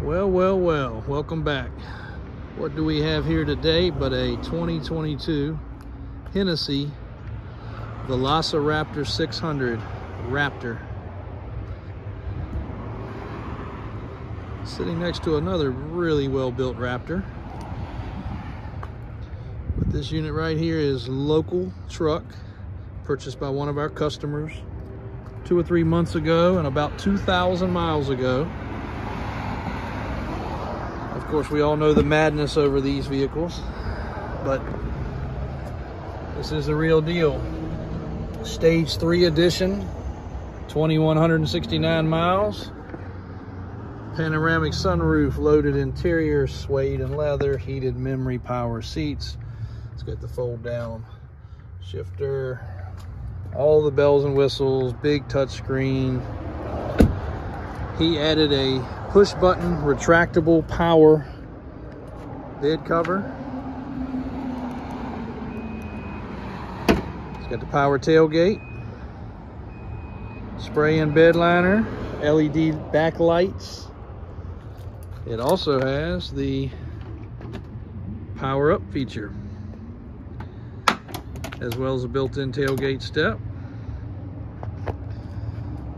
Well, welcome back. What do we have here today but a 2022 Hennessey Velociraptor 600 Raptor. Sitting next to another really well-built Raptor. But this unit right here is local truck, purchased by one of our customers 2 or 3 months ago and about 2,000 miles ago. Of course, we all know the madness over these vehicles, but this is the real deal. Stage 3 edition, 2,169 miles. Panoramic sunroof, loaded interior, suede and leather, heated memory power seats. It's got the fold down shifter, all the bells and whistles, big touch screen. He added a push button retractable power bed cover. It's got the power tailgate, spray and bed liner, LED backlights. It also has the power up feature, as well as a built-in tailgate step.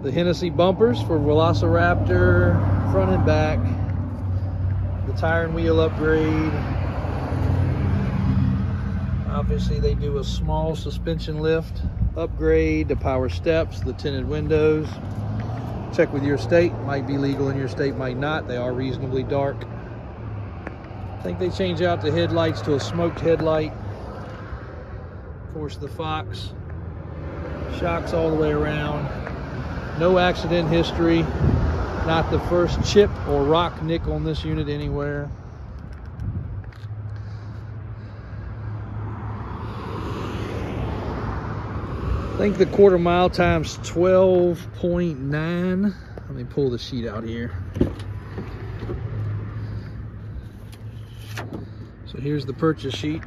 The Hennessey bumpers for Velociraptor, front and back. The tire and wheel upgrade. Obviously they do a small suspension lift upgrade, the power steps, the tinted windows. Check with your state, might be legal in your state, might not. They are reasonably dark. I think they change out the headlights to a smoked headlight. Of course, the Fox shocks all the way around. No accident history, not the first chip or rock nick on this unit anywhere. I think the quarter mile times 12.9. Let me pull the sheet out here. So here's the purchase sheet.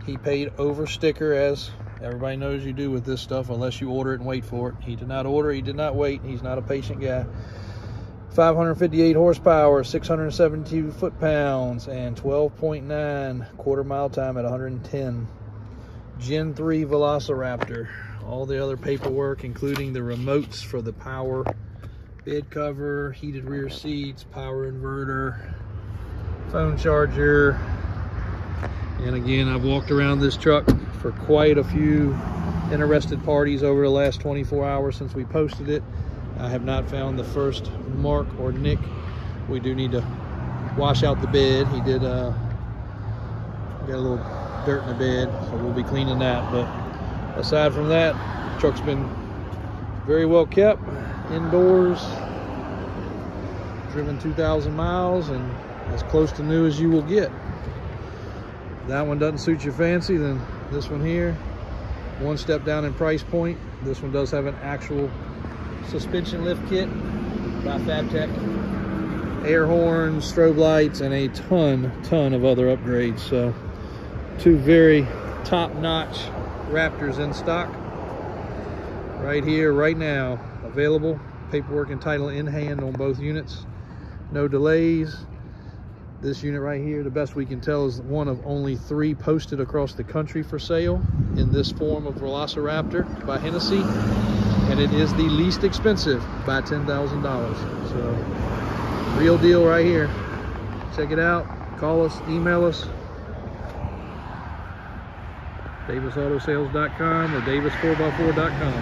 He paid over sticker, as everybody knows you do with this stuff, unless you order it and wait for it. He did not order, he did not wait, he's not a patient guy. 558 horsepower, 672 foot-pounds, and 12.9 quarter mile time at 110. Gen 3 Velociraptor. All the other paperwork, including the remotes for the power bed cover, heated rear seats, power inverter, phone charger. And again, I've walked around this truck for quite a few interested parties over the last 24 hours since we posted it. I have not found the first mark or nick. We do need to wash out the bed. He did got a little dirt in the bed, so we'll be cleaning that. But aside from that, the truck's been very well kept, indoors, driven 2,000 miles, and as close to new as you will get. If that one doesn't suit your fancy, then this one here, one step down in price point. This one does have an actual suspension lift kit by FabTech, air horns, strobe lights, and a ton of other upgrades. So two very top-notch Raptors in stock right here, right now, available. Paperwork and title in hand on both units. No delays. This unit right here, the best we can tell, is one of only 3 posted across the country for sale in this form of Velociraptor by Hennessey, and it is the least expensive by $10,000. So real deal right here. Check it out. Call us, email us. DavisAutoSales.com or Davis4x4.com.